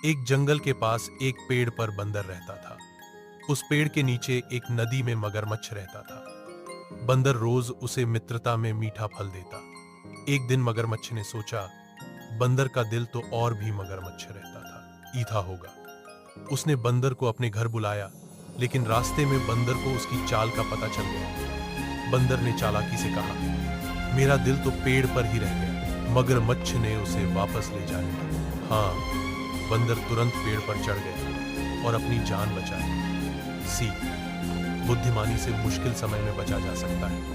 एक जंगल के पास एक पेड़ पर बंदर रहता था। उस पेड़ के नीचे एक नदी में मगरमच्छ रहता था। बंदर रोज उसे मित्रता में मीठा फल देता। एक दिन मगरमच्छ ने सोचा, बंदर का दिल तो और भी मगरमच्छ रहता था, ईथा होगा। उसने बंदर को अपने घर बुलाया, लेकिन रास्ते में बंदर को उसकी चाल का पता चल गया। बंदर ने चालाकी से कहा, मेरा दिल तो पेड़ पर ही रह गया। मगरमच्छ ने उसे वापस ले जाने लगा। हाँ, बंदर तुरंत पेड़ पर चढ़ गया और अपनी जान बचाई। सीख: बुद्धिमानी से मुश्किल समय में बचा जा सकता है।